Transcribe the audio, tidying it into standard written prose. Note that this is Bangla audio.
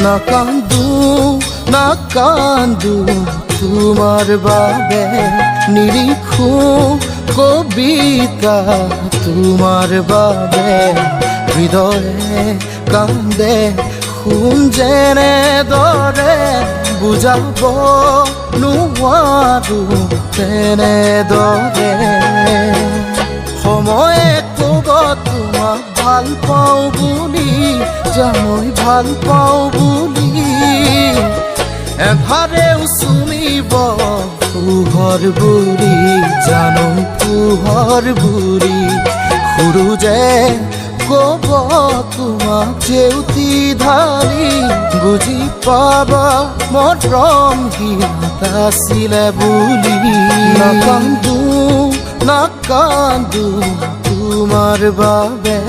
নাকান্দু নাকান্দু তোমার বাবে নিরিখু কবিতা তোমার বাবে হৃদয়ে কান্দে খুন যেনে দৰে বুজাব নোৱাৰো তেনেদৰে সময়ে ক'ব তোমাক ভাল পাওঁ বুলি জানৈ ভাল পাওঁ বুলি এভাৰেও চুমিব পোহৰ বুৰি জানৈ পোহৰ বুৰি সৰু যে ক'ব তোমাক জেউতি ধাৰি বুজি পাবা মৰম গীত আছিলে বুলি নাকান্দো নাকান্দো তোমাৰ বাবে